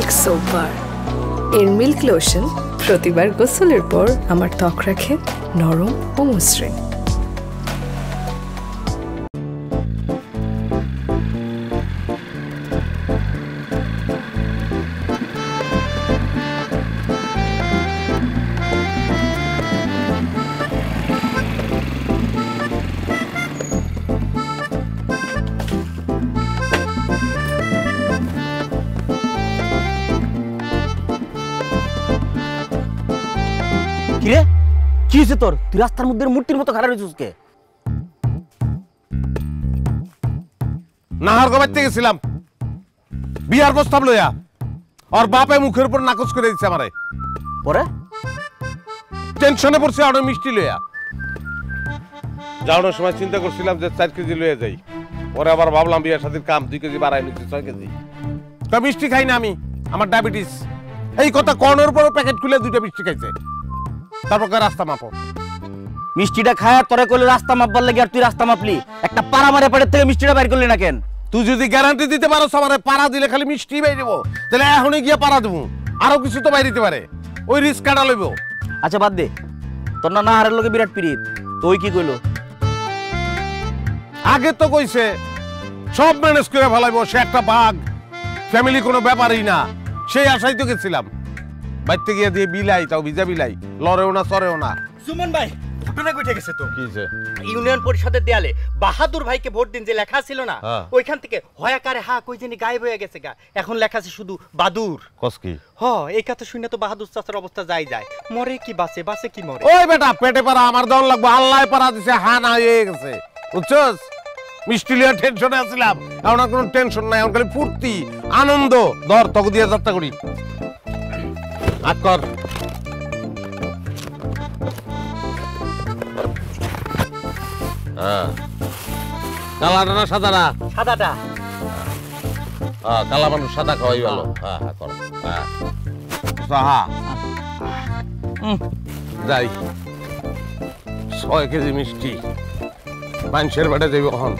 Milk soap bar. এর milk lotion প্রতিবার গোসলের পর আমার ত্বক রাখে নরম ও মসৃণ। কিরে কি হয়েছে তোর? তুই রাস্তার মধ্যে মূর্তির মতো খাড়া রয়েছিস কে? নাহার গোবাইতে গেছিলাম বিয়ার প্রস্তাব লইয়া, আর বাপে মুখের উপর নাকচ করে দিচ্ছে আমারে। পরে টেনশনে পড়ছে অনেক মিষ্টি লইয়া। যাওয়ানোর সময় চিন্তা করছিলাম যে 4 কেজি লইয়া যাই, পরে আবার ভাবলাম বিয়ার সাথে কাম 2 কেজি বাড়াই নিচ্ছি 6 কেজি। তা মিষ্টি খাই না আমি, আমার ডায়াবেটিস। এই কথা কর্নের উপর প্যাকেট খুলে 2টা মিষ্টি খাইছে, তারপর রাস্তা মাপো। মিষ্টিটা খায় তোরে কইলে রাস্তা মাপবার লাগি, আর তুই রাস্তা মাপলি? একটা পাড়া মারে পেটের থেকে মিষ্টিটা বাইর করলি না কেন? তুই যদি গ্যারান্টি দিতে পারোস আমারে পাড়া দিলে খালি মিষ্টি বাইরে দেবো, তাহলে এখনই গিয়ে পাড়া দেবো। আরো কিছু তো বাইরে দিতে পারে, ওই রিস্ক কাটা লইব। আচ্ছা বাদ দে, তোর না নাহারের লোকে বিরাট পিরিত, তো ওই কি কইলো? আগে তো কইছে সব ম্যানেজ করে ফেলাইবো, সে একটা বাঘ, ফ্যামিলি কোনো ব্যাপারই না, সেই আশাই তো গেছিলাম। বাইতে গিয়ে দিয়ে বিলাই, তাও ভিজা বিলাই, লড়েও না সরেও না। সুমন ভাই ঘটনা ঘটে গেছে তো। কিছে? ইউনিয়ন পরিষদের দেয়ালে বাহাদুর ভাইকে ভোট দিন যে লেখা ছিল না, ওইখান থেকে হয়াকারে হা কই জানি গায়েব হয়ে গেছে গা। এখন লেখা আছে শুধু বাদুর। কস কি? এই কথা শুনে তো বাহাদুর চাচার অবস্থা যায় মরে কি বাঁচে, বাঁচে কি মরে। ওই বেটা পেটে পারা আমার দন লাগবে, আল্লাহ পারা দিছে, হা না হয়ে গেছে, বুঝছস? মিষ্টি লিয়া টেনশনে আছিলাম, এখন আর কোনো টেনশন নাই, এখন খালি ফুর্তি আনন্দ। ধর তক দিয়ে যাত্রা করি, আট কর। কালাটা না সাদাটা? সাদাটা। কালা মানুষ সাদা খাওয়াই ভালো। করো যাই 6 কেজি মিষ্টি মানুষের বেড়ে যাইব। এখন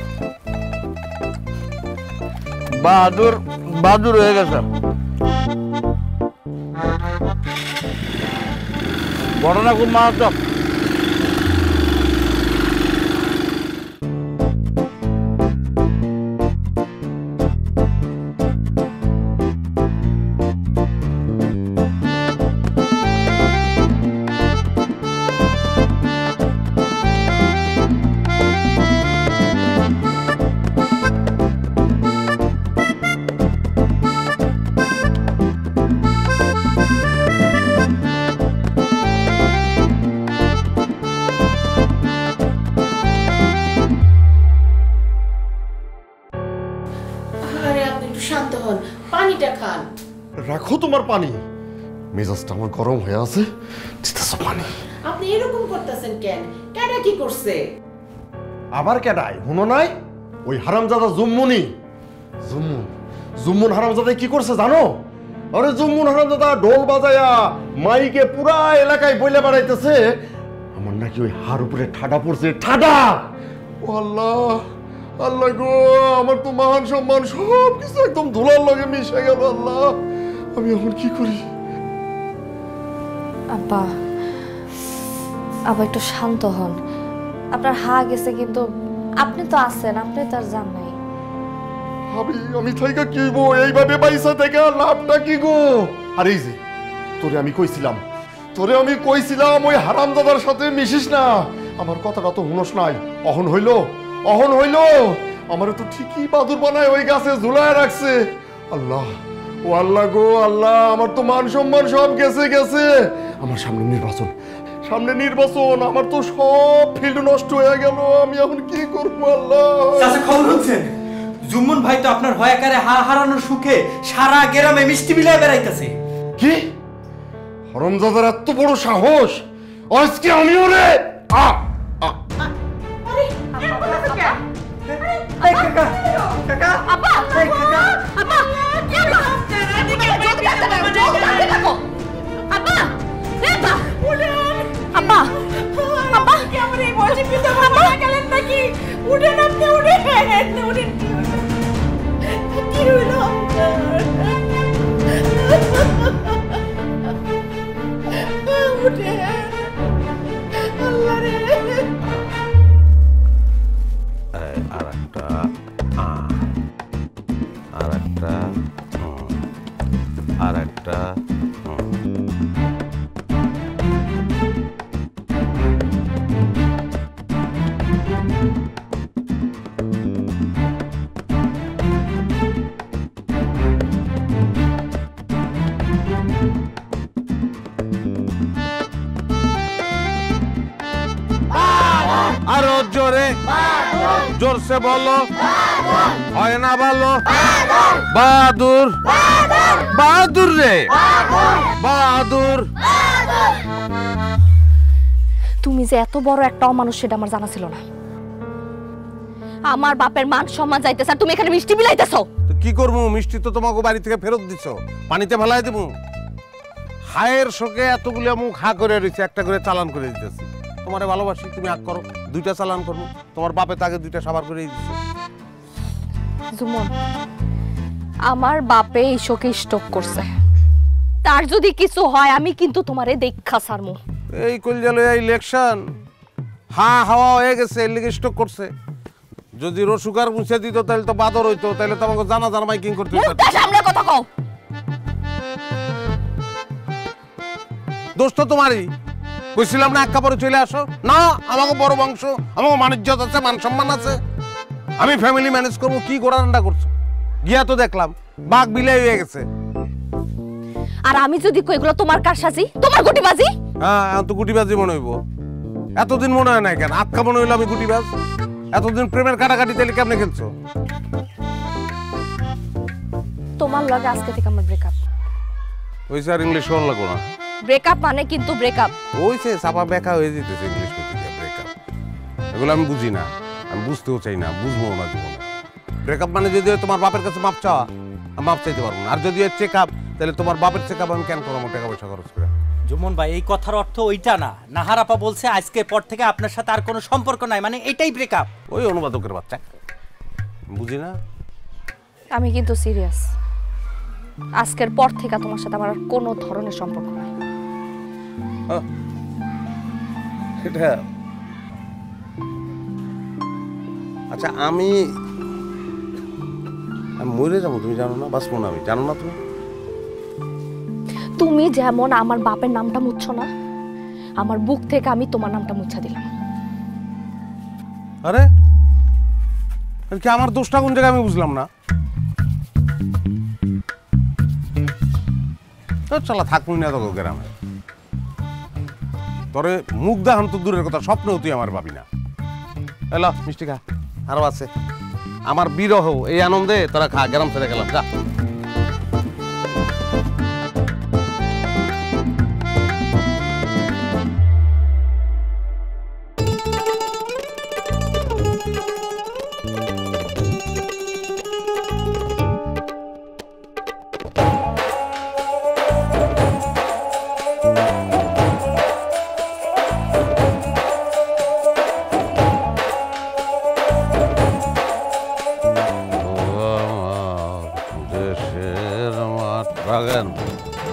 বাহাদুর বাহাদুর হয়ে গেছে। ঘটনা খুব মারাত্মক। রাখো তোমার পানি, মেজাজটা আমার গরম হয়ে আছে। পানি আপনি এরকম করতেছেন কেন? কেডা কি করছে? আবার কেডাই হুনো নাই? ওই হারামজাদা জুম্মুনি, জুম্মুন হারামজাদা কি করছে জানো? আরে জুম্মুন হারামজাদা ঢোল বাজায়া মাইকে পুরা এলাকায় বইলে বেড়াইতেছে আমার নাকি ওই হার উপরে ঠাডা পড়ছে। ঠাডা! ও আল্লাহ, আল্লাহ গো, আমার তো মান সম্মান সব কিছু একদম ধুলার লগে মিশে গেল। আল্লাহ, আমি এখন কি করি? আব্বা, আব্বা একটু শান্ত হন। আপনার হা গেছে কিন্তু আপনি তো আছেন, আপনি তো আর যান নাই। আমি থাইকা কি গো, এইভাবে পয়সা থেকে লাভটা কি গো? আর এই যে তোরে আমি কইছিলাম ওই হারামদাদার সাথে মিশিস না, আমার কথাটা তো হুনস নাই। অহন হইলো আমার তো ঠিকই বাদুর বানায় ওই গাছে ঝুলায় রাখছে। আল্লাহ, ও আল্লাহ গো আল্লাহ, আমার তো মান সম্মান সব গেছে। আমার সামনে নির্বাচন, আমার তো সব ফিল্ড নষ্ট হয়ে গেল। আমি এখন কি করবো? আল্লাহ, চাচা খবর হচ্ছে জুম্মন ভাই তো আপনার হয়াকারে হা হারানোর সুখে সারা গ্রামে মিষ্টি বিলায় বেড়াইতেছে। কি হারামজাদার এত বড় সাহস! আজকে আমি ওরে আরো জোরে, জোরসে বলো। হয় না ভালো? বাহাদুর, বাহাদুর রে, বাহাদুর। তুমি যে এত বড় একটা অমানুষ সেটা আমার জানা ছিল না। আমার বাপের মান সম্মান যাইতেছে আর তুমি এখানে মিষ্টি বিলাইতেছো। তো কি করবো? মিষ্টি তো তোমাকে বাড়ি থেকে ফেরত দিছো, পানিতে ফেলাই দেবো? হায়ের শোকে এতগুলো মুখ হা করে রয়েছে, একটা করে চালান করে দিতেছি। তোমারে ভালোবাসি, তুমি আগ করো, 2টা চালান করবো। তোমার বাপে তাকে 2টা সাবার করে দিচ্ছে। জুমন, আমার বাপে এই শোকে স্ট্রোক করছে, তার যদি কিছু হয় আমি কিন্তু তোমারে দেখা ছাড়মু। এই কলজালে ইলেকশন হাওয়া হয়ে গেছে, এর লিগে স্টক করছে। যদি রসুকার মুছে দিত তাহলে তো বাদর হইতো, তাহলে তো আমাকে জানা মাইকিং করতে হতো। মুখটা সামনে কথা কও। দোষ তো তোমারই। কইছিলাম না এক কাপড়ে চলে আসো। না, আমাকে বড় বংশ, আমাকে মানিজ্যত আছে, মান সম্মান আছে, আমি ফ্যামিলি ম্যানেজ করবো। কি গোড়ান্ডা করছো? গিয়া তো দেখলাম বাঘ বিলাই হয়ে গেছে। আর আমি যদি কই এগুলো তোমার কার সাজি, তোমার গুটিবাজি? হ্যাঁ, এখন তো গুটিবাজি মনে হইব। এতদিন মনে হয় না কেন? আটকা মনে হইলো আমি গুটিবাজ। এতদিন প্রেমের কাটাকাটি তাহলে কেমনে খেলছো? তোমার লগে আজকে থেকে আমার ব্রেকআপ। ওই স্যার ইংলিশ শোন লাগো না। ব্রেকআপ মানে কিন্তু ব্রেকআপ। ওইছে চাপা বেকা হয়ে যেতেছে ইংলিশ করতে গিয়ে। ব্রেকআপ এগুলো আমি বুঝি না, আমি বুঝতেও চাই না, বুঝবো না জীবনে। ব্রেকআপ মানে যদি তোমার বাপের কাছে মাপ চাওয়া, আমি মাপ চাইতে পারবো না। আর যদি চেক আপ, তাহলে তোমার বাপের চেক আপ আমি কেন করবো টাকা পয়সা খরচ করে? জুমন ভাই, এই কথার অর্থ ওইটা না। নাহার আপা বলছে আজকের পর থেকে আপনার সাথে আর কোনো সম্পর্ক নাই, মানে এটাই ব্রেকআপ। ওই অনুবাদকের বাচ্চা, বুঝি না। আমি কিন্তু সিরিয়াস। আজকের পর থেকে তোমার সাথে আমার আর কোনো ধরনের সম্পর্ক নাই। এটা আচ্ছা, আমি মরে যাবো, তুমি জানো না? বাঁচবো না আমি, জানো না তুমি? তুমি যেমন আমার বাপের নামটা মুছছো না, আমার বুক থেকে আমি তোমার নামটা মুছা দিলাম। আরে কি আমার দোষটা কোন জায়গায় আমি বুঝলাম না। চলা থাকুন না তো গ্রামে। তরে মুখ দেখান তো দূরের কথা, স্বপ্নেও তুই আমার ভাবি না। এলো মিষ্টি খা, আরো আছে। আমার বিরহ এই আনন্দে তোরা খা, গ্রাম ছেড়ে গেলাম, যা।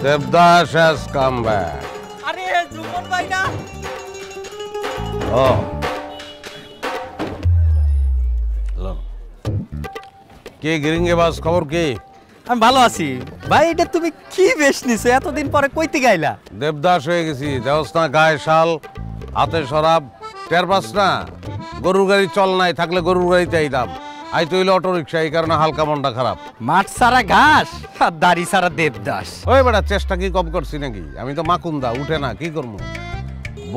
Devdas has come back. আরে জুমন ভাই না? Oh. কে গিরিঙ্গে বাস, খবর কি? আমি ভালো আছি ভাই। এটা তুমি কি বেশ নিছো? এতদিন পরে কইতে গাইলা? দেবদাস হয়ে গেছি, দেওস না? গায়ে শাল, হাতে শরাব, টের পাস না? গরুর গাড়ি চল নাই, থাকলে গরুর গাড়ি চাইতাম। আই তো হইলো অটো রিক্সা, এই কারণে হালকা মনটা খারাপ। মাঠ সারা ঘাস আর দাড়ি সারা দেবদাস। ওই বেটা, চেষ্টা কি কম করছি নাকি? আমি তো মাকুন্দা, উঠে না, কি করবো?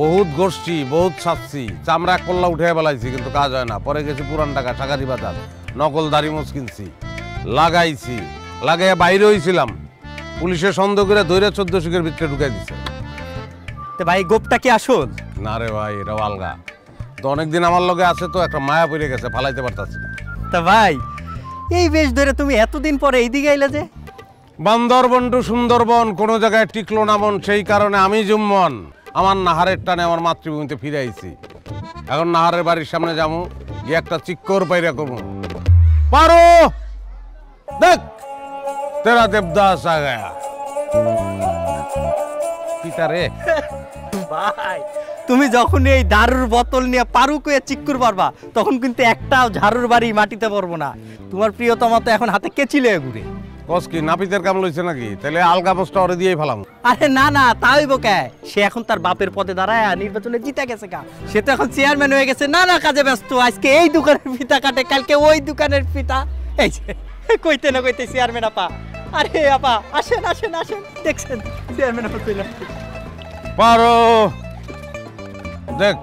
বহুত গোষ্ঠী, বহুত ছাড়ছি, চামড়া এক পল্লা উঠে বেলাইছি, কিন্তু কাজ হয় না। পরে গেছি পুরান টাকা টাকারি বাজার, নকল দাড়ি মোচ কিনছি, লাগাইছি, লাগাইয়া বাইরে হয়েছিলাম। পুলিশে সন্দেহ করে ধৈর্য 14 শিখের ভিতরে ঢুকাই দিছে। তো ভাই গোপটা কি আসল? না রে ভাই, এটাও আলগা। তো অনেকদিন আমার লগে আছে, তো একটা মায়া পড়ে গেছে, ফালাইতে পারতাছি না। তা ভাই এই বেশ ধরে তুমি এতদিন পরে এইদিকে আইলা যে? বান্দরবন টু সুন্দরবন, কোনো জায়গায় টিকলো না মন, সেই কারণে আমি জুম্মন আমার নাহারের টানে আমার মাতৃভূমিতে ফিরে আইছি। এখন নাহারের বাড়ির সামনে যাবো, গিয়ে একটা চিক্কর পাইরা করবো। পারো দেখ, তেরা দেবদাস আ গায়া। পিতা রে ভাই, তুমি যখন এই দারুর বোতল নিয়ে পারু কয়ে চিক্কুর পারবা, তখন কিন্তু একটাও ঝাড়ুর বাড়ি মাটিতে পড়বো না। তোমার প্রিয়তমা তো এখন হাতে কেচিলে ঘুরে। কস কি নাপিতের কাম লইছে নাকি? তাহলে আলগা পোস্টটা ওরে দিয়েই ফেলাম। আরে না না, তা হইব কে? সে এখন তার বাপের পদে দাঁড়ায় নির্বাচনে জিতে গেছে গা। সে তো এখন চেয়ারম্যান হয়ে গেছে, না না কাজে ব্যস্ত। আজকে এই দোকানের ফিতা কাটে, কালকে ওই দোকানের ফিতা। এই যে কইতে না কইতে চেয়ারম্যান আপা। আরে আপা আসেন আসেন আসেন, দেখছেন চেয়ারম্যান আপা চলে আসছে। পারো দেখ,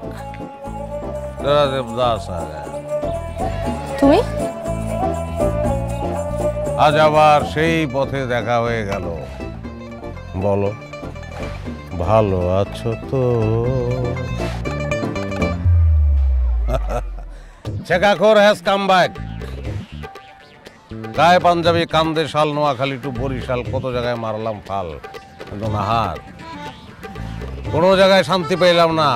तेरा देवदास आ गया। তুমি আজ আবার সেই পথে দেখা হয়ে গেল। বলো, ভালো আছো তো? চেকাখোর হ্যাজ কাম ব্যাক। গায়ে পাঞ্জাবি, কান্দে শাল, নোয়াখালী টু বরিশাল, কত জায়গায় মারলাম ফাল, কিন্তু নাহার কোনো জায়গায় শান্তি পেলাম না।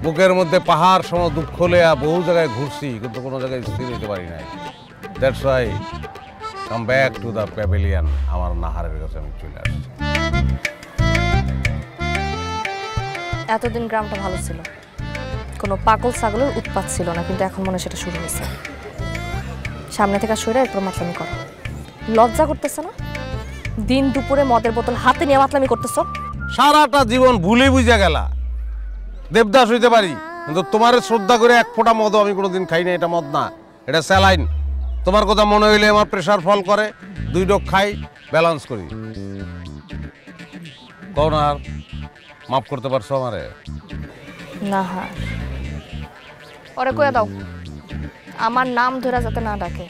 বুকের মধ্যে পাহাড় সম দুঃখ লেয়া বহু জায়গায় ঘুরছি, কিন্তু কোনো জায়গায় স্থির হতে পারি নাই। That's why come back to the pavilion. আমার নাহারের কাছে আমি চলে আসছি। এতদিন গ্রামটা ভালো ছিল, কোনো পাগল ছাগলের উৎপাত ছিল না, কিন্তু এখন মনে হয় সেটা শুরু হয়েছে। সামনে থেকে সরে এরপর মাতলামি করো। লজ্জা করতেছে না? দিন দুপুরে মদের বোতল হাতে নিয়ে মাতলামি করতেছো। সারাটা জীবন ভুলে বুঝে গেলা। দেবদাস হইতে পারি, কিন্তু তোমার শ্রদ্ধা করে এক ফোঁটা মদও আমি কোনোদিন খাই না। এটা মদ না, এটা স্যালাইন। তোমার কথা মনে হইলে আমার প্রেশার ফল করে, 2 ডোজ খাই, ব্যালেন্স করি। কও না, মাফ করতে পারছো আমারে? না হ্যাঁ, ওরে কইয়া দাও আমার নাম ধরে যাতে না ডাকে।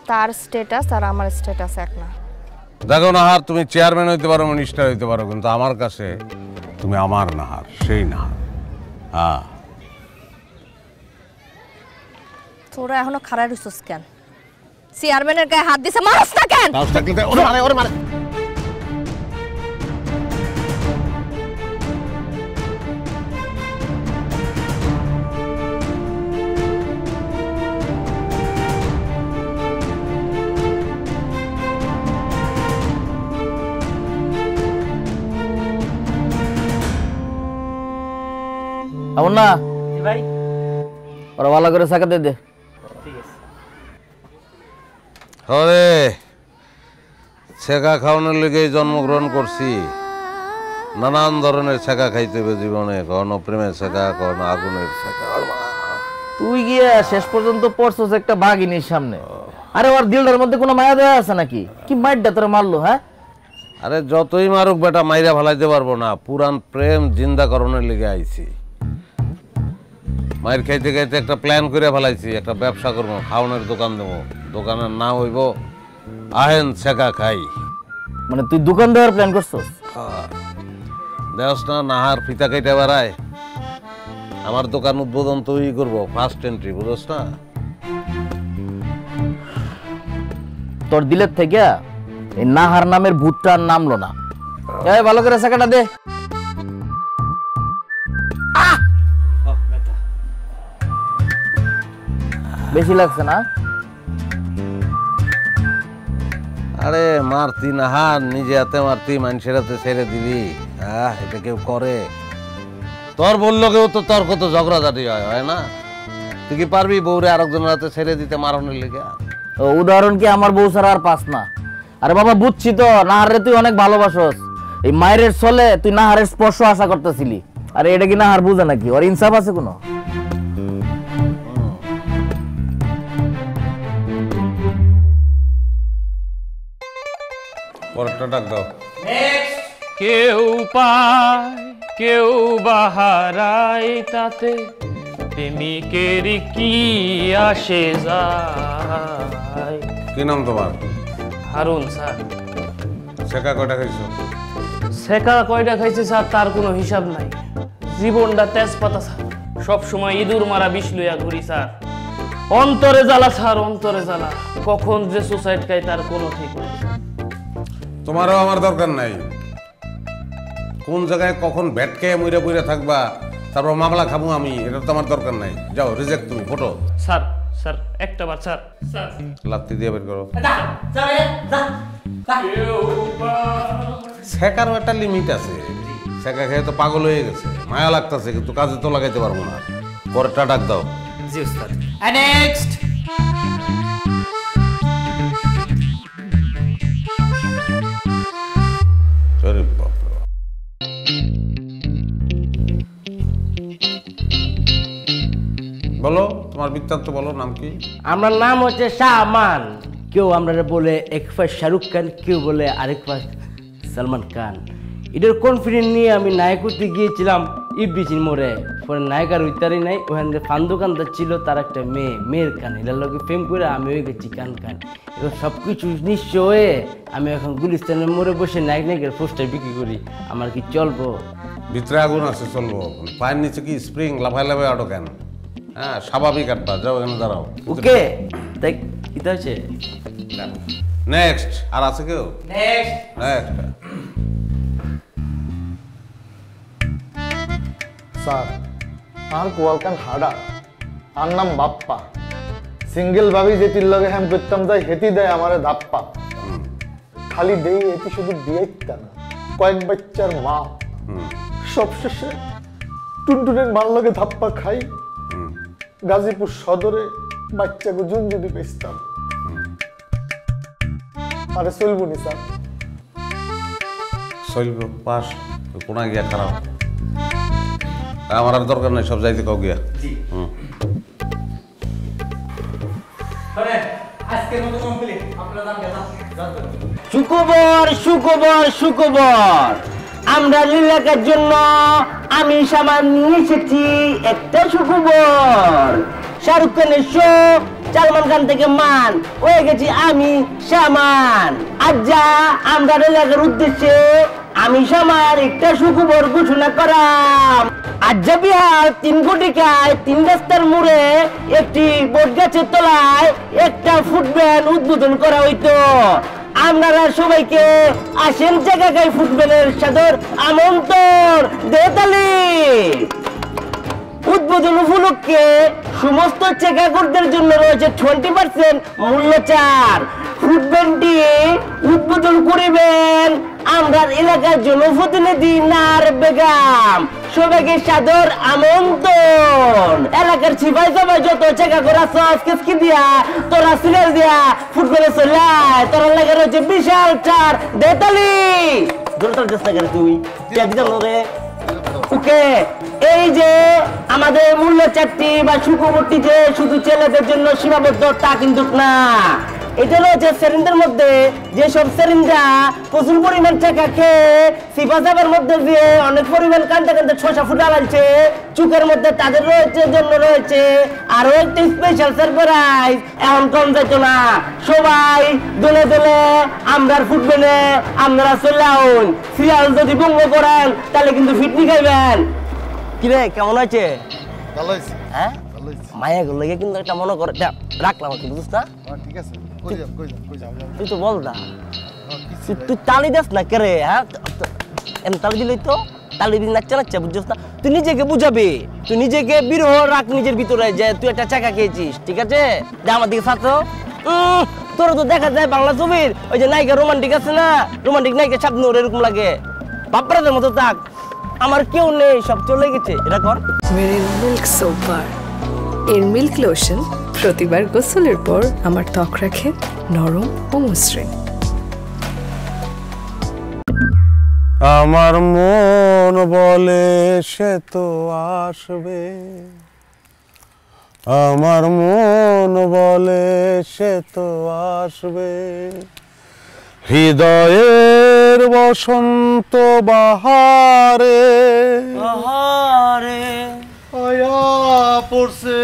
তার স্ট্যাটাস আর আমার স্ট্যাটাস এক না। দেখো নাহার, তুমি চেয়ারম্যান হইতে পারো, মিনিস্টার হইতে পারো, কিন্তু আমার কাছে তুমি আমার নাহার, সেই নাহার। হ্যাঁ, তোরা এখনো খাড়ায় রইছস কেন? চেয়ারম্যানের গায়ে হাত দিছে, মারছ না কেন? ওরে মারে। এমন না ভাই, ওরা ভালো করে চাকা দিয়ে দে। আরে ছেঁকা খাওয়ানোর লেগে জন্মগ্রহণ করছি। নানান ধরনের ছেঁকা খাইতে হবে জীবনে, কখনো প্রেমের ছেঁকা, কখনো আগুনের ছেঁকা। তুই গিয়ে শেষ পর্যন্ত পড়ছস একটা বাঘিনীর সামনে। আরে ওর দিলটার মধ্যে কোনো মায়া দেওয়া আছে নাকি? কি মাইরটা তোরা মারলো? হ্যাঁ, আরে যতই মারুক বেটা, মাইরা ফেলাইতে পারবো না। পুরান প্রেম জিন্দা করণের লেগে আইছি। মায়ের খাইতে খাইতে একটা প্ল্যান করে ফেলাইছি, একটা ব্যবসা করবো, খাওয়ানোর দোকান দেবো। দোকানের নাম হইব আহেন ছেঁকা খাই। মানে তুই দোকান দেওয়ার প্ল্যান করছস? দেওস না, নাহার ফিতা কেটে বেড়ায়। আমার দোকান উদ্বোধন তুই করবো, ফার্স্ট এন্ট্রি, বুঝোস না? তোর দিলের থেকে এই নাহার নামের ভূতটা আর নামলো না। এই ভালো করে চাকাটা দে। বেশি লাগছে না? আরে মারতি নাহার, নিজে হাতে মারতি, মানুষের হাতে ছেড়ে দিলি। এটা কেউ করে? তোর বললো কেউ তো তোর কত ঝগড়াঝাটি হয় না? তুই কি পারবি বউরে আরেকজনের হাতে ছেড়ে দিতে মারানোর লেগে? উদাহরণ কি আমার বউ ছাড়া আর পাস না? আরে বাবা বুঝছি তো, নাহারে তুই অনেক ভালোবাসস। এই মায়ের চলে তুই নাহারের স্পর্শ আশা করতেছিলি। আরে এটা কি নাহার বুঝে নাকি? ওর ইনসাফ আছে কোনো? পরেরটা ডাক দাও। কেউ পায় কেউ বাহারায়, তাতে প্রেমিকের কি আসে যায়। কি নাম তোমার? হারুন স্যার। ছেঁকা কয়টা খাইছো? ছেঁকা কয়টা খাইছে স্যার তার কোনো হিসাব নাই। জীবনটা তেজপাতা স্যার, সবসময় ইঁদুর মারা বিষ লইয়া ঘুরি স্যার। অন্তরে জ্বালা স্যার, অন্তরে জ্বালা। কখন যে সুসাইড খাই তার কোনো ঠিক নেই। তোমারও আমার দরকার নাই। কোন জায়গায় কখন ভেটকে মইরা বইরা থাকবা, তারপর মামলা খাবো আমি, এটা তো আমার দরকার নাই। যাও, রিজেক্ট তুমি, ফটো। স্যার স্যার একটা বার স্যার। স্যার লাত্তি দিয়ে বের করো। ছেঁকারও একটা লিমিট আছে। ছেঁকা খেয়ে তো পাগল হয়ে গেছে, মায়া লাগতেছে, কিন্তু কাজে তো লাগাইতে পারবো না। পরেরটা ডাক দাও। জি স্যার। নেক্সট। বলো তোমার বৃত্তান্ত বলো, নাম কি? আমার নাম হচ্ছে শাহমান। কেউ আমরা বলে এক পাশ শাহরুখ খান, কেউ বলে আরেক পাশ সালমান খান। এটার কনফিডেন্স নিয়ে আমি নায়ক করতে গিয়েছিলাম ইবরিচিন মোড়ে পরে নায়িকার উইতারি নাই ওখানে পান দোকানদার ছিল তার একটা মেয়ের কান এটার লোকে প্রেম করে আমি হয়ে গেছি কান এখন সব কিছু নিশ্চয় হয়ে আমি এখন গুলিস্তানের মোড়ে বসে নায়কের পোস্টার বিক্রি করি আমার কি চলবো? ভিতরে আগুন আছে, চলবো। পায়ের নিচে কি স্প্রিং লাফাই লাফাই আটো কেন? হ্যাঁ, স্বাভাবিক একটা, যাও এখানে দাঁড়াও। ওকে তাই কি হচ্ছে? নেক্সট আর আছে কেউ? নেক্সট স্যার আর কোয়ালকান হাডা আর নাম বাপ্পা সিঙ্গেল ভাবি যেটির লগে হ্যাম করতাম যাই হেতি দেয় আমারে ধাপ্পা খালি দেই এটি শুধু বিয়েটা না কয়েক বাচ্চার মা সবশেষে টুনটুনের মার লগে ধাপ্পা খাই গাজীপুর সদরে বাচ্চা গুজুন যদি পেস্তাম আরে চলবুনি স্যার চলব পাস কোনা গিয়া খারাপ আমার আর দরকার নাই, সব যাইতে কাউ গিয়া। সুখবর সুখবর সুখবর আমরা লীলাকার জন্য আমি সামান নিয়ে এসেছি একটা সুখবর। শাহরুখ খানের শো সালমান খান থেকে মান হয়ে গেছি আমি সামান। আজ যা আমরা লীলাকার উদ্দেশ্যে আমি সামার একটা সুখবর ঘোষণা করাম। আজ্জা বিহার 3 কোটিকায় 3 রাস্তার মোড়ে একটি বট গাছের তলায় একটা ফুটবল উদ্বোধন করা হইতো। আপনারা সবাইকে আসেন জায়গায় ফুটবলের সাদর আমন্ত্রণ দেতালি। উদ্বোধন উপলক্ষে সমস্ত চেকারদের জন্য রয়েছে 20% মূল্য ছাড়। ফুটবলটি উদ্বোধন করিবেন আমরা এলাকার জনপ্রতিনিধি নার বেগম। সবাইকে সাদর আমন্ত্রণ। এলাকার সিপাই সবাই যত চেকার আছে আজকে কি দিয়া তোরা সিরিয়াল দিয়া ফুটবলে চলাই তোরা লাগে রয়েছে বিশাল চার দেতালি। দূরতার চেষ্টা করে তুই রে। ওকে এই যে আমাদের মূল্য চারটি বা সুখবরটি যে শুধু ছেলেদের জন্য সীমাবদ্ধ তা কিন্তু না। এটা রয়েছে সেরিন্ডের মধ্যে যেসব সেরিন্ডা প্রচুর পরিমাণ টাকা খেয়ে সিপাসাবের মধ্যে দিয়ে অনেক পরিমাণ কান্দে কান্দে 6 ফুটা লাগছে চুকের মধ্যে তাদের রয়েছে জন্য রয়েছে আরো একটা স্পেশাল সারপ্রাইজ। এখন কম যাইতো না, সবাই দলে দলে আমরা ফুটবলে আপনারা চলে আউন। সিরিয়াল যদি ভঙ্গ করেন তাহলে কিন্তু ফিটনি খাইবেন। কিরে কেমন আছে? ভালো হইছে। হ্যাঁ মায়া গুলো কিন্তু একটা মনে করে রাখলাম কি বুঝছ না? ঠিক আছে তুই তো বল না তুই তালি দেস না কে রে? হ্যাঁ এম তালি দিলেই তো তালি দিন নাচছে নাচছে বুঝছিস না? তুই নিজেকে বুঝাবি, তুই নিজেকে বিরহ রাখ নিজের ভিতরে যে তুই একটা চাকা খেয়েছিস। ঠিক আছে আমার দিকে ছাত্র তোর তো দেখা যায় বাংলা ছবির ওই যে নায়িকা রোমান্টিক আছে না, রোমান্টিক নায়িকা স্বপ্নর এরকম লাগে। বাপরাদের মতো থাক, আমার কেউ নেই, সব চলে গেছে। এটা কর মেরিল মিল্ক সোপ বার। এর মিল্ক লোশন প্রতিবার গোসলের পর আমার ত্বক রাখে নরম ও মসৃণ। আমার মন বলে সে তো আসবে, আমার মন বলে সে তো আসবে, হৃদয়ের বসন্ত বাহারে আহারে আয়া পড়ছে।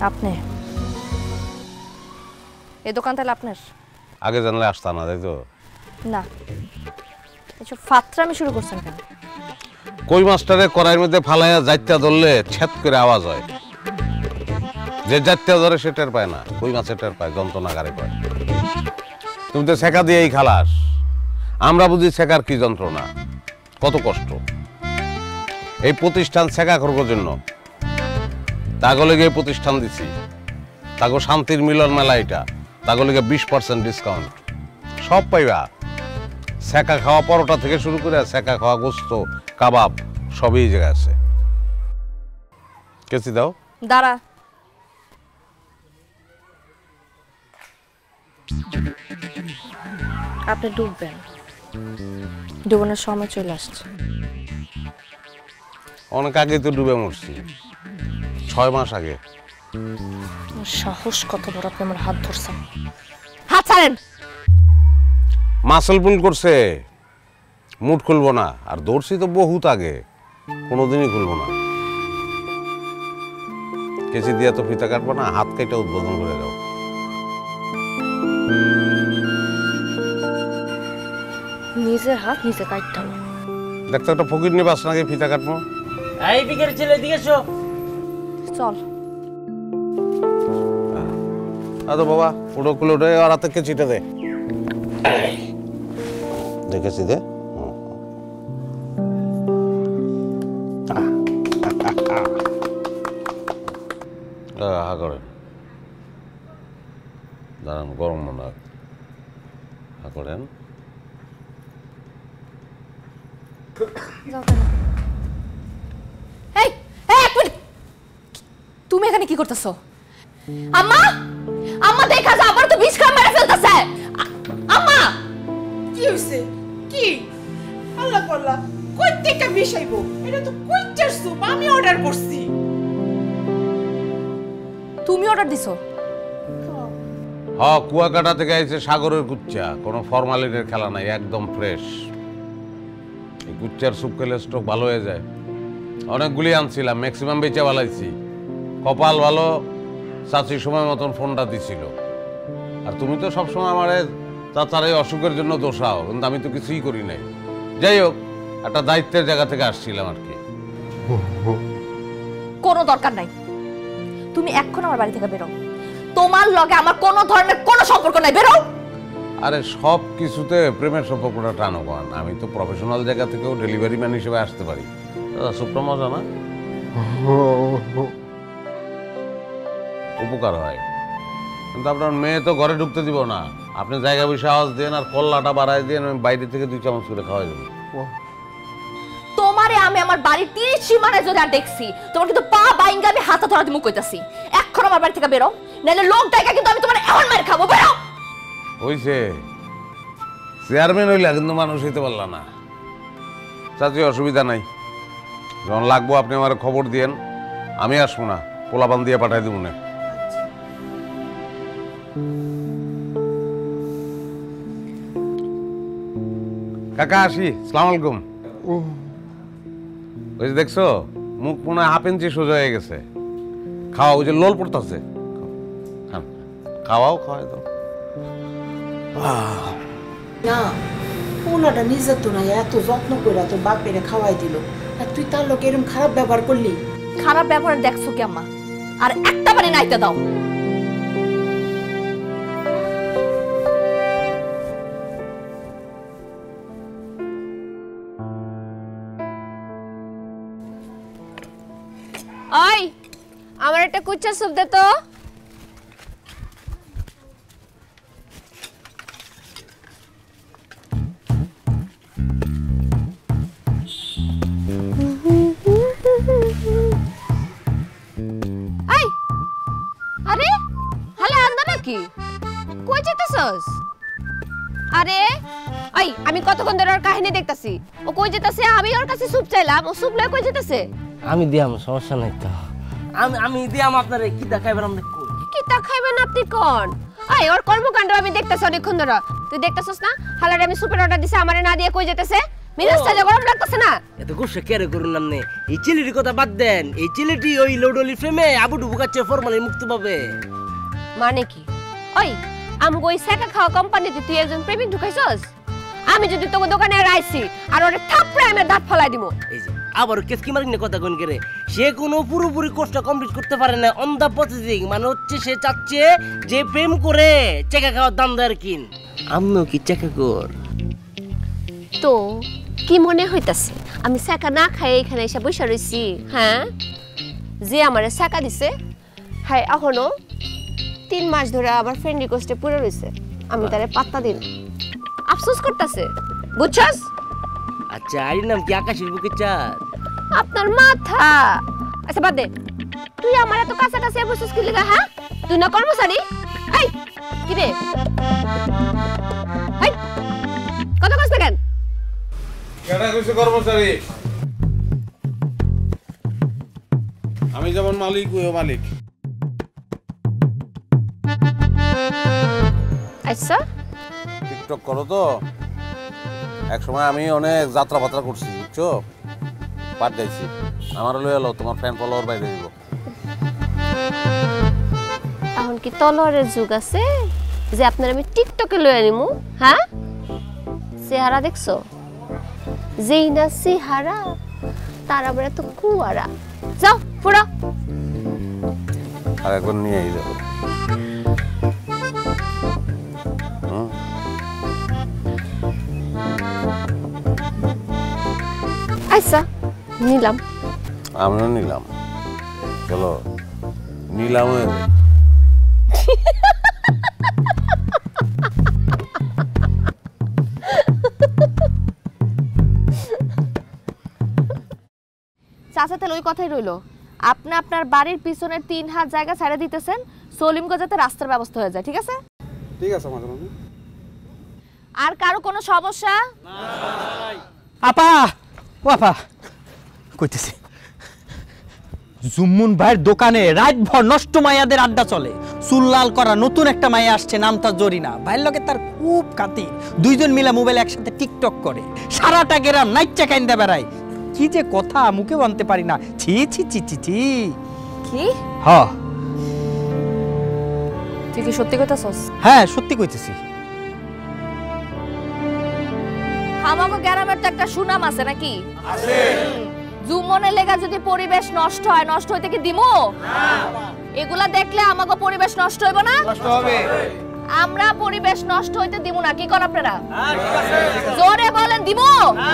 আপনি এই দোকান তাহলে আপনার? আগে জানলে আসতাম না, তাই তো? না, এসব ফাত্রামি শুরু করছেন কেন? কই মাস্টারে কড়াইয়ের মধ্যে ফালাইয়া যাইত্যা ধরলে ছ্যাত করে আওয়াজ হয়। যে যাইত্যা ধরে সে টের পায় না, কই মাছের টের পায়, যন্ত্রণাগারে পায়। তুমি তো শেখা দিয়েই খালাস, আমরা বুঝি শেখার কি যন্ত্রণা, কত কষ্ট। এই প্রতিষ্ঠান শেখা করবার জন্য তাগলে গিয়ে প্রতিষ্ঠান দিছি, তাগো শান্তির মিলন মেলা, এটা তাগলে গিয়ে 20% ডিসকাউন্ট সব পাইবা। শেখা খাওয়া পরোটা থেকে শুরু করে শেখা খাওয়া গোস্ত কাবাব সবই জায়গায় আছে। কেসি দাও। দাঁড়া, আপনি ডুববেন, ডুবানোর সময় চলে আসছে। অনেক আগেই তো ডুবে মরছি, 6 মাস আগে। সাহস কত বড়, আপনি আমার হাত ধরছেন। হাত ছাড়েন। মাসল পুল করছে, মুড খুলবো না। আর দৌড়ছি তো বহুত আগে, কোনোদিনই খুলবো না। কেসি দিয়া তো ফিতা কাটবো না, হাত কেটে উদ্বোধন করে দাও। নিজের হাত নিজে কাটতে হবে। দেখতে একটা ফকির নিয়ে বাস নাকি ফিতা কাটবো। এই বিকের ছেলে দিকে এসো। চল। আদো বাবা, উড়ো কুলো উঠে আর হাতে কেচিটা দে। দেখেছি দে। হা করেন, দাঁড়ান, গরম মনে হয়। হা করেন। এই, এক মিনিট, তুমি এখানে কি করতেছো? আম্মা, আম্মা দেখা যা, আবার তো বিষ খাম মেরে ফেলতেছে। আম্মা, কি হইছে? কি আল্লাহ করলা? কই থেকে মিশাইবো? এটা তো কুইচার স্যুপ, আমি অর্ডার করছি। তুমি অর্ডার দিছো? কুয়াকাটা থেকে আইছে সাগরের কুচ্চা, কোনো ফরমালিটির খেলা নাই, একদম ফ্রেশ। এই কুচ্চার স্যুপ খেলে স্টক ভালো হয়ে যায়। অনেকগুলি আনছিলাম, ম্যাক্সিমাম বেচে বালাইছি। কপাল ভালো, চাচি সময় মতন ফোনটা দিছিল। আর তুমি তো সবসময় আমার চাচার এই অসুখের জন্য দোষাও, কিন্তু আমি তো কিছুই করি নাই। যাই হোক, একটা দায়িত্বের জায়গা থেকে আসছিলাম আর কি। কোনো দরকার নাই, তুমি এখন আমার বাড়ি থেকে বেরো। তোমার লগে আমার কোনো ধরনের কোনো সম্পর্ক নাই, বেরো। আরে সব কিছুতে প্রেমের সম্পর্কটা টানো পান। আমি তো প্রফেশনাল জায়গা থেকেও ডেলিভারি ম্যান হিসেবে আসতে পারি। সুপটা মজা না, উপকার হয়। কিন্তু আপনার মেয়ে তো ঘরে ঢুকতে দিব না। আপনি জায়গা বসে আওয়াজ দেন আর কল্লাটা বাড়াই দেন, আমি বাইরে থেকে 2 চামচ করে খাওয়াই দেবো। তোমারে আমি আমার বাড়ির 30 সীমানায় যদি আর দেখছি, তোমার কিন্তু পা বাইঙ্গা আমি হাতে ধরা দিমু কইতাছি। এখন আমার বাড়ি থেকে বেরো, নাহলে লোক ডাইকা কিন্তু আমি তোমার এখন মার খাবো। বেরো। হইছে, চেয়ারম্যান হইলা কিন্তু মানুষ হইতে পারলা না। চাচি, অসুবিধা নাই, যখন লাগবো আপনি আমার খবর দিয়েন, আমি আসবো না, পোলাপান দিয়ে পাঠাই দেবো না। কাকা আসি, সালাম আলাইকুম। ওই যে দেখছো, মুখ মনে হয় 1/2 ইঞ্চি সোজা হয়ে গেছে। খাওয়া, ওই যে লোল পড়তেছে, খাওয়াও, খাওয়াই দাও। না, পোলাটা নিজের তো নাই, এত যত্ন করে তোর বাপেরে খাওয়াই দিল, আর তুই তার লোক এরকম খারাপ ব্যবহার করলি। খারাপ ব্যবহার দেখছো কি আম্মা? আর একটা বারে নাইতে দাও। ওই, আমার একটা কুচ্চা স্যুপ দে তো। এই, আরে হালে আন্দা নাকি? কই যেতেছস? আরে ওই, আমি কতক্ষণ ধরে ওর কাহিনী দেখতাছি। ও কই যেতেছে? আমি ওর কাছে স্যুপ চাইলাম, ও স্যুপ লয়ে কই যেতেছে? আমি দিয়াম, সমস্যা নাই তো। আমি দিয়াম আপনারে, কি দেখাইবেন আপনি কই? কি দেখাইবেন আপনি কোন? আই ওর কর্মকাণ্ড আমি দেখতাছি অনেকক্ষণ ধরে। তুই দেখতাছস না? হালারে আমি সুপের অর্ডার দিছি, আমারে না দিয়ে কই যেতেছে? মিরাজটা যে গরম লাগতেছে না? এত গোসা কেন করুন নামনে? এই ছেলেটির কথা বাদ দেন, এই ছেলেটি ওই লোডলি ফ্রেমে আবু ডুবু কাছে ফরমালিন মুক্ত পাবে। মানে কি? ওই আমগো ওই সেকা খাওয়া কোম্পানিতে তুই একজন প্রেমিক ঢুকাইছস? আমি যদি তোকে দোকানে আইছি আর ওরে থাপড়ে আমি দাঁত ফলাই দিব। এই যে আবার কেসকি মারিনে কথা কোন করে, সে কোনো পুরোপুরি কোর্সটা কমপ্লিট করতে পারে না, অন দা প্রসেসিং। মানে হচ্ছে সে চাচ্ছে যে প্রেম করে চেকা খাওয়ার দাম দেয় কিন। আমিও কি চেকা কর? তো কি মনে হইতাছে আমি সেকা না খাই এখানে এসে বসে রইছি? হ্যাঁ, যে আমারে সেকা দিছে হ্যাঁ এখনো 3 মাস ধরে আবার ফ্রেন্ড রিকোয়েস্টে পড়ে রইছে, আমি তারে পাত্তা দিই না, আফসোস করতেছে, বুঝছস? আচ্ছা, আইর নাম কি আকাশের বুকে চাঁদ? আপনার মাথা। আচ্ছা বাদ দে, তুই আমার এত কাছাকাছি বসছিস কি লাগা? হ্যাঁ, তুই না কর্মচারী? এই কি রে, এই কত কষ্ট কেন? কেডা কইছে কর্মচারী? আমি যেমন মালিক ওইও মালিক। আচ্ছা, টিকটক করো তো? এক সময় আমি অনেক যাত্রা করছি, বুঝছো? পাঠ গাইছি। আমার লয়ে এলো, তোমার ফ্যান ফলোয়ার বাইরে দিব। এখন কি তলোয়ারের যুগ আছে যে আপনার আমি টিকটকে লয়ে আনিমু? হ্যাঁ, চেহারা দেখছো? যেই না চেহারা তার আবার এত কুয়ারা। যাও পুরো আর একবার নিয়ে যাবো। আচ্ছা নিলাম, আমিও নিলাম। চলো নিলাম। চাচা তাহলে ওই কথাই রইলো, আপনি আপনার বাড়ির পিছনের 3 হাত জায়গা ছেড়ে দিতেছেন সলিমগঞ্জ যাতে রাস্তার ব্যবস্থা হয়ে যায়, ঠিক আছে? ঠিক আছে মাঝে মাঝে। আর কারো কোনো সমস্যা? আপা ও আপা কইতেছি, জুম্মুন ভাইয়ের দোকানে রাতভর নষ্ট মাইয়াদের আড্ডা চলে। চুল লাল করা নতুন একটা মাইয়া আসছে, নাম তার জরিনা। ভাইয়ের লগে তার খুব খাতির, দুইজন মিলে মোবাইল একসাথে টিকটক করে, সারাটা গেরাম নাইচা কাইন্দা বেড়ায়। কি যে কথা মুখে আনতে পারি না। ছি ছি ছি ছি ছি। কি? হ্যাঁ তুই কি সত্যি কইতাছস? হ্যাঁ সত্যি কইতেছি। আমাগো গ্রামের তো একটা সুনাম আছে নাকি? আছে। জুমনের লেগা যদি পরিবেশ নষ্ট হয়, নষ্ট হইতে কি দিমু? না। এগুলা দেখলে আমাগো পরিবেশ নষ্ট হইব না? নষ্ট হবে। আমরা পরিবেশ নষ্ট হইতে দিমু না, কি কর আপনারা? হ্যাঁ ঠিক আছে। জোরে বলেন দিমু? না।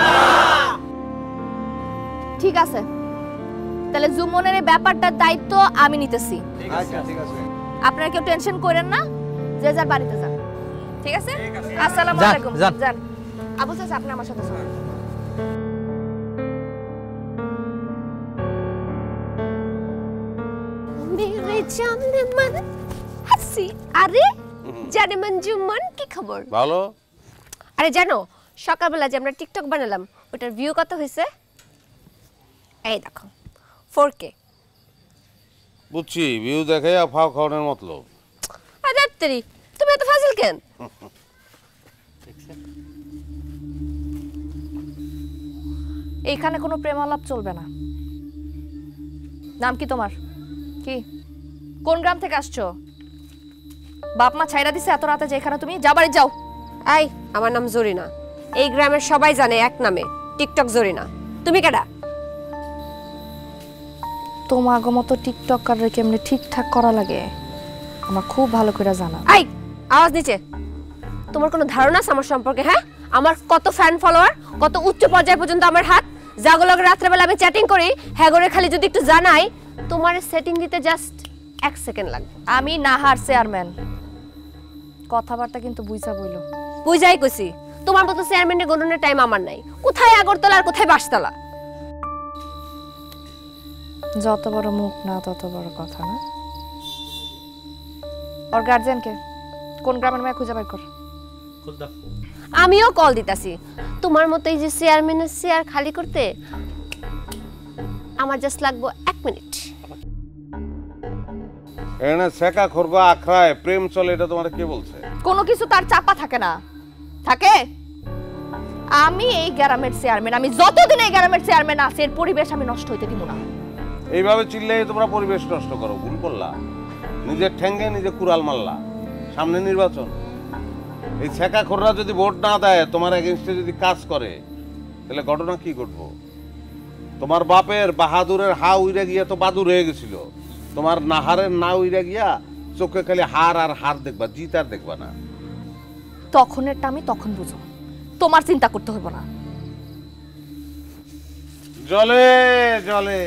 ঠিক আছে, তাহলে জুমনের এই ব্যাপারটার দায়িত্ব আমি নিতেছি। ঠিক আছে ঠিক আছে। আপনারা কেউ টেনশন করেন না, যে যার বাড়িতে যান, ঠিক আছে? আসসালামু আলাইকুম। যান আবু চাচা, আপনি আমার সাথে চলুন। মেরে জানে মন হাসি। আরে জানে মন জুম্মন, কি খবর? ভালো। আরে জানো সকালবেলা যে আমরা টিকটক বানালাম ওটার ভিউ কত হয়েছে? এই দেখো 4K। বুঝছি, ভিউ দেখে ফাও খাওয়ানোর মতলব। আরে তেরি, তুমি এত ফাজিল কেন? এইখানে কোনো প্রেমালাপ চলবে না। নাম কি তোমার? কি কোন গ্রাম থেকে আসছো? বাপ মা ছাইরা দিছে এত রাতে যে এখানে তুমি? যা বাড়ি যাও। এই আমার নাম জরিনা, এই গ্রামের সবাই জানে এক নামে টিকটক জরিনা। তুমি কেডা? তোমাগো মতো টিকটকাররে কেমনে ঠিকঠাক করা লাগে আমার খুব ভালো করে জানা। এই আওয়াজ নিচে। তোমার কোনো ধারণা আছে আমার সম্পর্কে? হ্যাঁ, আমার কত ফ্যান ফলোয়ার, কত উচ্চ পর্যায় পর্যন্ত আমার হাত। যাগুলোকে রাত্রেবেলা আমি চ্যাটিং করি হ্যাঁ করে খালি যদি একটু জানাই, তোমার সেটিং দিতে জাস্ট 1 সেকেন্ড লাগবে। আমি নাহার চেয়ারম্যান, কথাবার্তা কিন্তু বুঝা বইলো। বুঝাই কইছি, তোমার মতো চেয়ারম্যানের গণনের টাইম আমার নাই। কোথায় আগরতলা আর কোথায় বাসতলা? যত বড় মুখ না তত বড় কথা না। ওর গার্জিয়ানকে কোন গ্রামের মেয়ে খুঁজে বের কর। আমিও কল দিতাছি। তোমার মতো এই যে চেয়ারম্যানের চেয়ার খালি করতে আমার জাস্ট লাগবে 1 মিনিট। এনে শেখা খরগা আখড়ায় প্রেম চলে, এটা তোমার কে বলছে? কোনো কিছু তার চাপা থাকে না। থাকে? আমি এই গ্রামের চেয়ারম্যান, আমি যতদিন এই গ্রামের চেয়ারম্যান আছি এর পরিবেশ আমি নষ্ট হইতে দিব না। এইভাবে চিল্লাই তোমরা পরিবেশ নষ্ট করো, ভুল করলা। নিজের ঠ্যাঙ্গে নিজে কুড়াল মারলা। সামনে নির্বাচন, এই ছেঁকাখোররা যদি ভোট না দেয়, তোমার এগেনস্টে যদি কাজ করে, তাহলে ঘটনা কি ঘটবো? তোমার বাপের বাহাদুরের হা উইরা গিয়া তো বাদুর হয়ে গেছিল, তোমার নাহারের না উইরা গিয়া চোখে খালি হার আর হার দেখবা, জিত আর দেখবা না। তখনেরটা আমি তখন বুঝো, তোমার চিন্তা করতে হইব না। জলে জলে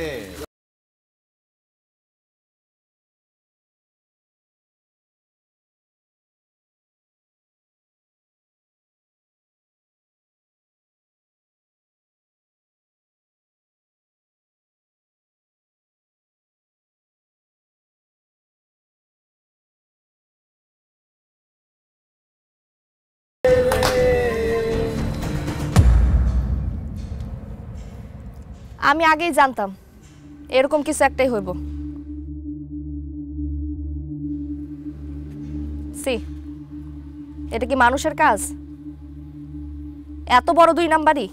আমি আগেই জানতাম এরকম কিছু একটাই হইব। সি, এটা কি মানুষের কাজ? এত বড় 2 নাম্বারই?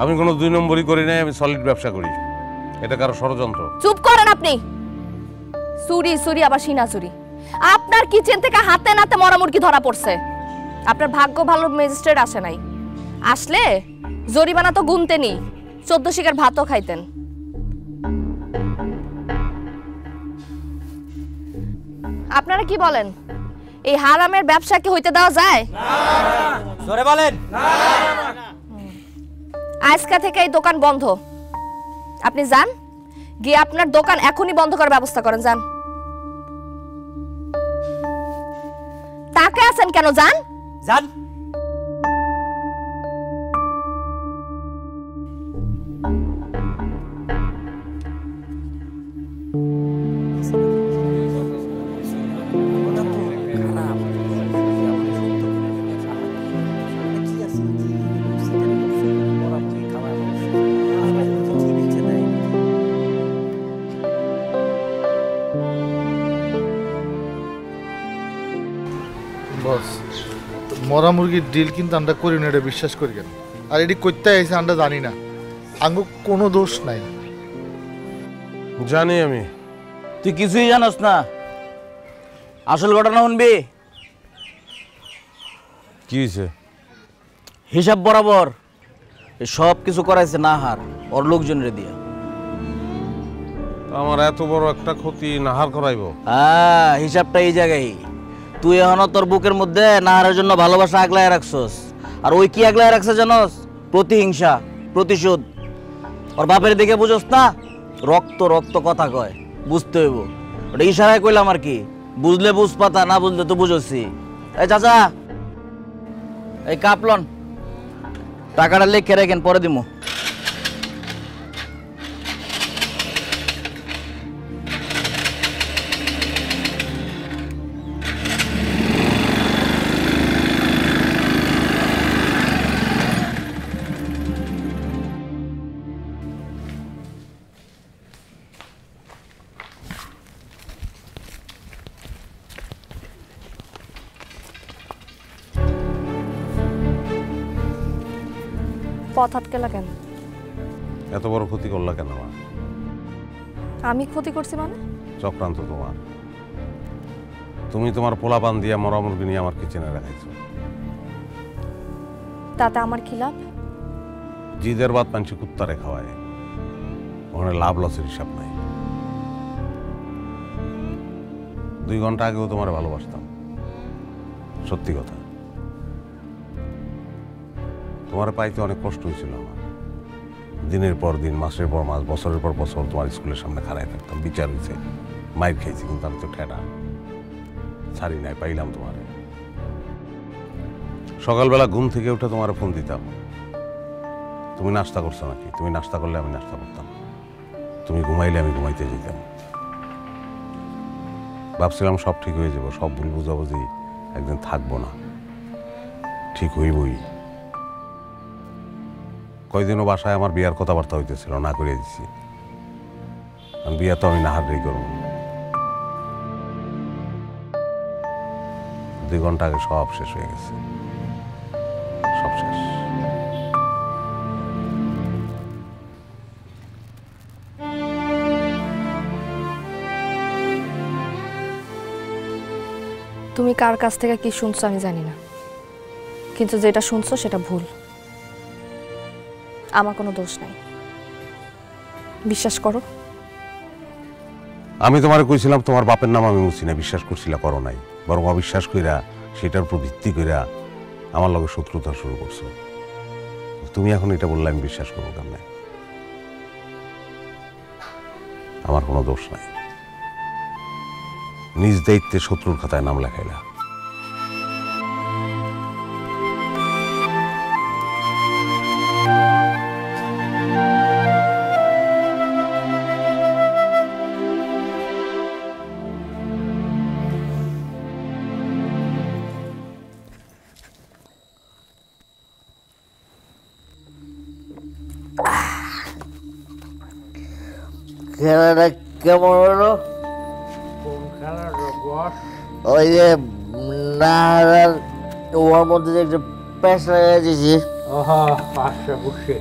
আমি কোনো 2 নম্বরই করি নাই, আমি সলিড ব্যবসা করি। এটা কারো ষড়যন্ত্র। চুপ করেন আপনি। চুরি চুরি আবার সিনা চুরি। আপনার কিচেন থেকে হাতে নাতে মরা মুরগি ধরা পড়ছে। আপনার ভাগ্য ভালো ম্যাজিস্ট্রেট আসে নাই, আসলে জরিমানা তো গুনতেনি, 14 শিকার ভাতও খাইতেন। আপনারা কি বলেন, এই হারামের ব্যবসা কি হইতে দেওয়া যায়? জোরে বলেন। আজকে থেকে এই দোকান বন্ধ। আপনি যান, গিয়ে আপনার দোকান এখনই বন্ধ করার ব্যবস্থা করেন। যান। তাকে আছেন কেন? যান যান। বস, মরা মুরগির ডিল কিন্তু আমরা করি না, এটা বিশ্বাস করি কেন? আর এটি করতে আইসে আমরা জানি না, আঙ্গু কোনো দোষ নাই। জানি আমি। তুই কিছুই জানোস না, আসল ঘটনা শুনবি। কি হয়েছে? হিসাব বরাবর সব কিছু করাইছে নাহার ওর লোকজনের দিয়ে। আমার এত বড় একটা ক্ষতি নাহার করাইব? হ্যাঁ, হিসাবটা এই জায়গায়। তুই এখনো তোর বুকের মধ্যে নাহারের জন্য ভালোবাসা আগলায় রাখছস, আর ওই কি আগলায় রাখছে জানোস? প্রতিহিংসা, প্রতিশোধ। ওর বাপের দিকে বুঝোস না? রক্ত রক্ত কথা কয়, বুঝতে হইব। ওটা ইশারায় কইলাম আর কি, বুঝলে বুঝ পাতা, না বুঝলে তো বুঝছি। এই চাচা, এই কাপলন টাকাটা লিখে রেখেন, পরে দিমু। পথ আটকেলা কেন? এত বড় ক্ষতি করলা কেন? আমার আমি ক্ষতি করছি মানে? চক্রান্ত তোমার। তুমি তোমার পোলাপান দিয়া মরা মুরগি নিয়ে আমার কিচেনে রাখাইছো। তাতে আমার কি লাভ? জিদের বাদ পাঞ্চি কুত্তারে খাওয়ায়, ওখানে লাভ লসের হিসাব নাই। 2 ঘন্টা আগেও তোমার ভালোবাসতাম, সত্যি কথা। তোমার পাইতে অনেক কষ্ট হয়েছিল আমার। দিনের পর দিন, মাসের পর মাস, বছরের পর বছর তোমার স্কুলের সামনে খাড়াই থাকতাম। বিচার হয়েছে, মাইর খাইছি, কিন্তু আমি তো ঠেডা ছাড়ি নাই, পাইলাম তোমার। সকালবেলা ঘুম থেকে উঠে তোমার ফোন দিতাম, তুমি নাস্তা করছো নাকি? তুমি নাস্তা করলে আমি নাস্তা করতাম, তুমি ঘুমাইলে আমি ঘুমাইতে যেতাম। ভাবছিলাম সব ঠিক হয়ে যাবো, সব ভুল বুঝাবুঝি একদিন থাকবো না, ঠিক হইবই। কয়দিনও বাসায় আমার বিয়ার কথাবার্তা হইতেছিল, না করে দিচ্ছি। বিয়া তো আমি নাহারেই করব। 2 ঘন্টা আগে সব শেষ হয়ে গেছে। তুমি কার কাছ থেকে কি শুনছো আমি জানি না, কিন্তু যেটা শুনছো সেটা ভুল। আমার কোনো দোষ নাই, বিশ্বাস করো। আমি তোমারে কইছিলাম তোমার বাপের নাম আমি মুছি না, বিশ্বাস করছিলা, করো নাই, বরং অবিশ্বাস কইরা সেটার উপর ভিত্তি কইরা আমার লগে শত্রুতা শুরু করছো। তুমি এখন এটা বললে আমি বিশ্বাস করবো কেমনে? আমার কোনো দোষ নাই, নিজ দায়িত্বে শত্রুর খাতায় নাম লেখাইলা। খেলাটা কেমন হলো? ওই যে নাহার ওর মধ্যে যে একটা প্যাঁচ লাগাই দিয়েছি। আচ্ছা বুঝছি।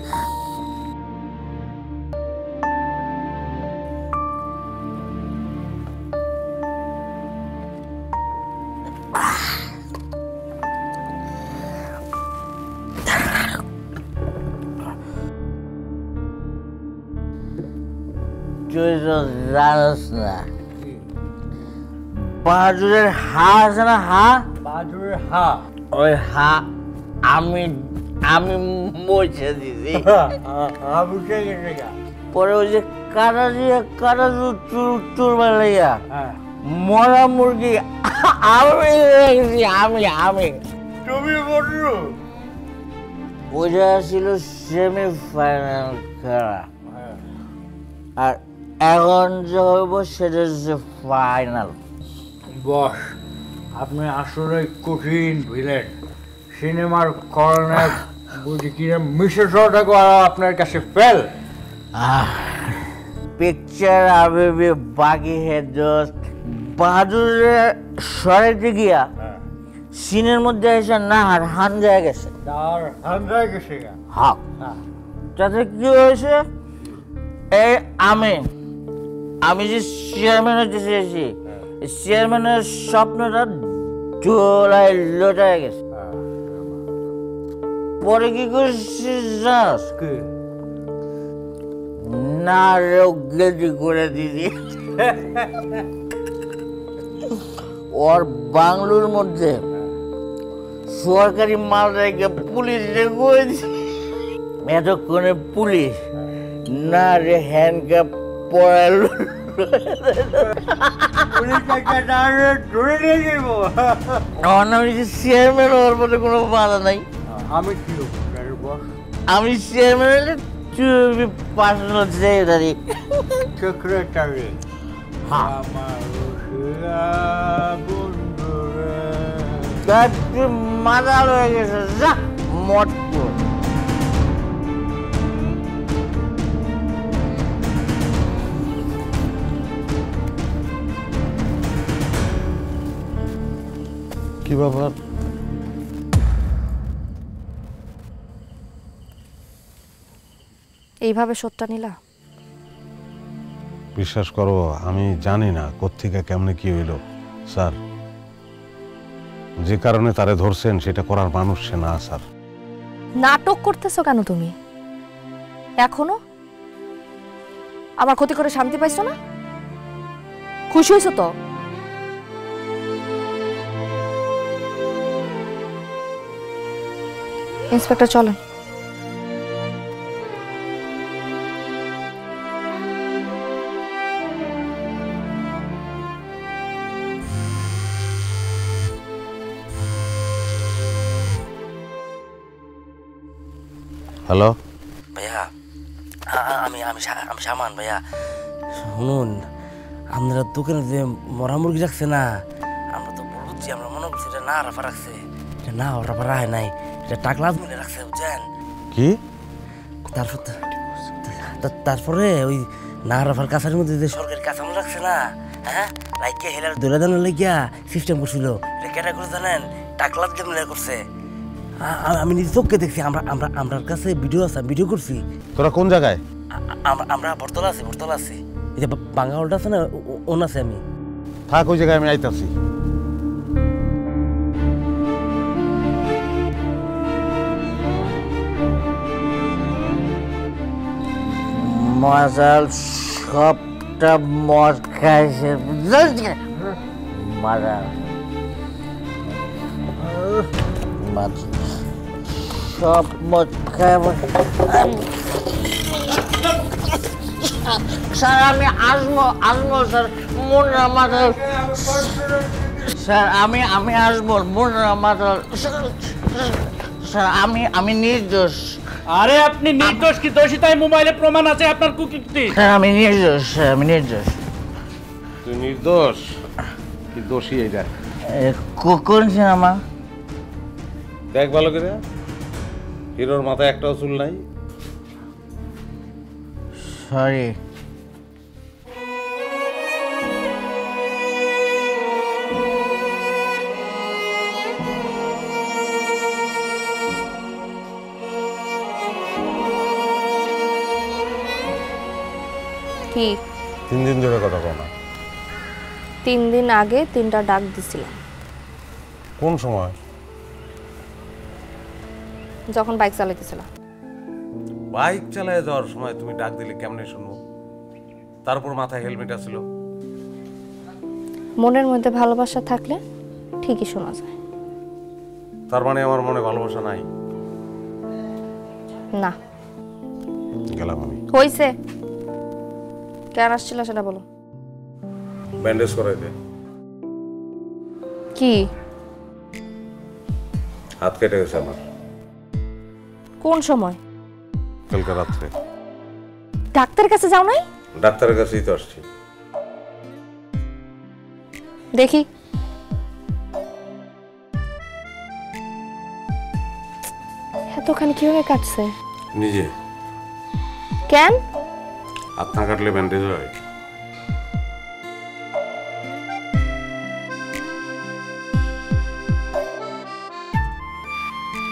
তুই তো জানিস না বাহাদুরের হা আছে না, হা বাহাদুরের হা, ওই হা আমি আমি মুছে দিছি। পরে ওই যে কাটা দিয়ে কাটা চুর মারাইয়া মরা মুরগি আমি রেখেছি, আমি আমি তুমি বলছো ওইটা ছিল সেমিফাইনাল খেলা, আর এখন যে হইব সেটা হচ্ছে ফাইনাল। বস, আপনি আসলে কঠিন ভিলেন। সিনেমার করোনা বুঝি কিনা মিশে শোটা করা আপনার কাছে ফেল। পিকচার আবে বাকি হে দোস্ত। বাহাদুরের সরাইতে গিয়া সিনের মধ্যে এসে নাহার হান যায় গেছে, তার হান্দায় গেছে গা। হ্যাঁ, তাতে কি হয়েছে? এই আমি যে চেয়ারম্যান হতে চেয়েছি, চেয়ারম্যানের স্বপ্নটা ধোলায় লোটায় গেছে। পরে কি করছিস জানাস? না রেও গেদি করে দিদি। ওর বাংলোর মধ্যে সরকারি মাল রেখে পুলিশ রেখে এতক্ষণে পুলিশ না রে হ্যান্ডকাপ পড়ালো। চেয়ারম্যান হওয়ার পরে কোনো বাধা নাই। আমি কি বস? আমি চেয়ারম্যানের পার্সোনাল সেক্রেটারি। সেক্রেটারি মাথা হয়ে গেছে, যা মট কর। কি ব্যাপার? এইভাবে সত্যটা নিলা? বিশ্বাস করো আমি জানি না কোত্থেকে কেমনে কি হইল। স্যার, যে কারণে তারে ধরছেন সেটা করার মানুষ সে না। স্যার, নাটক করতেছো কেন তুমি? এখনো আমার ক্ষতি করে শান্তি পাইছো না? খুশি হয়েছো তো? ইন্সপেক্টর চলেন। হ্যালো ভাইয়া, আমি আমি আমি সামান ভাইয়া। শুনুন, আপনারা দোকানে যে মরা মুরগি রাখছে না, আমরা তো বলছি, আমরা মনে করছি এটা না রাফা রাখছে, এটা না রাফা রাখে নাই, এটা টাকলা মিলে রাখছে, বুঝছেন কি? তারপরে ওই না রাফার কাছার মধ্যে যে সরকারি কাঁচামাল রাখছে না, হ্যাঁ, লাইকে হেলার দৌড়ে দানোর লাগিয়া সিস্টেম করছিল। এটা কেটা করে জানেন? টাকলা মিলে করছে। আমি নিজে চোখকে দেখছি, আমার কাছে ভিডিও আছে, ভিডিও করছি। তোরা কোন জায়গায়? আমরা বর্তলা আছি। এই যে বাঙ্গা হলটা আছে না, ওন আছে। আমি থাক, ওই জায়গায় আমি আইতাছি। মজাল সবটা মদ খাইছে মজাল সব মদ খাইব স্যার আমি আসবো স্যার মনে মাথা স্যার আমি আসবো মনে মাথা স্যার আমি নির্দোষ। আরে আপনি নির্দোষ কি দোষী? তাই মোবাইলে প্রমাণ আছে আপনার কুকীর্তি। স্যার আমি নির্দোষ, স্যার আমি নির্দোষ। তুই নির্দোষ কি দোষী? এইটা কোন সিনেমা? দেখ ভালো করে, হিরোর মাথায় একটাও চুল নাই। সরি। কি 3 দিন ধরে কথা কও না? 3 দিন আগে 3টা ডাক দিছিলাম। কোন সময়? যখন বাইক চালাইতেছিলাম। বাইক চালায় যাওয়ার সময় তুমি ডাক দিলে কেমনে শুনবো? তারপর মাথায় হেলমেট আছিল। মনের মধ্যে ভালোবাসা থাকলে ঠিকই শোনা যায়। তার মানে আমার মনে ভালোবাসা নাই? না। গেলাম আমি। হইছে। কেন আসছিল সেটা বলো। ব্যান্ডেজ করাই দে। কি? হাত কেটে গেছে আমার। কোন সময়? কালকে রাত্রে। ডাক্তারের কাছে যাও নাই? ডাক্তারের কাছেই তো আসছি। দেখি। এতখানি কিভাবে কাটছে? নিজে। কেন? হাত না কাটলে ব্যান্ডেজ হয়?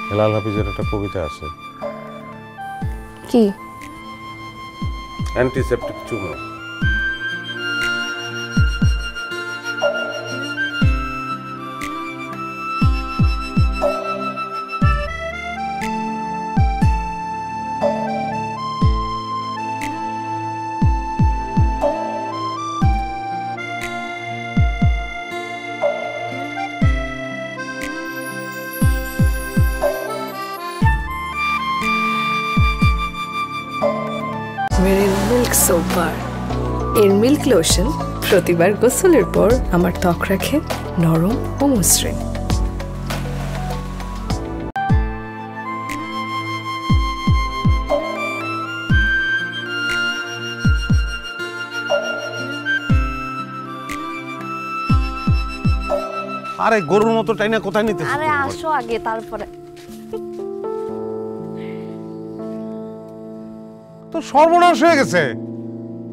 হেলাল হাফিজের একটা কবিতা আছে। কি? অ্যান্টিসেপ্টিক চুমো। মেরে মিল্ক সোপ বার এর মিল্ক লোশন প্রতিবার গোসলের পর আমার ত্বক রাখে নরম ও মসৃণ। আরে গরুর মতো টাইনা কোথায় নিতে? আরে আসো আগে, তারপরে। তো সর্বনাশ হয়ে গেছে।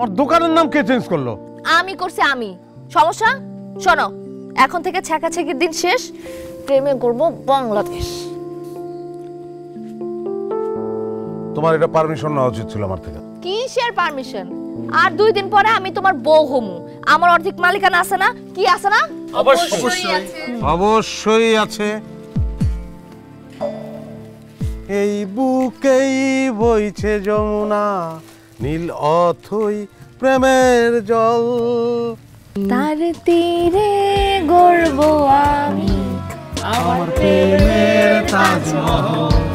আর দোকানের নাম কে চেঞ্জ করলো? আমি করছি। আমি সমস্যা? শোনো, এখন থেকে ছেঁকাছেঁকির দিন শেষ, প্রেমে করব বাংলাদেশ। তোমার এটা পারমিশন নেওয়া উচিত ছিল আমার থেকে। কিসের পারমিশন? আর 2 দিন পরে আমি তোমার বউ হমু। আমার অর্ধেক মালিকানা আছে না? কি আছে না? অবশ্যই আছে। এই বুকেই বইছে যমুনা, নীল অথই প্রেমের জল। তার তীরে গড়ব আমি আমার প্রেমের তাজমহল।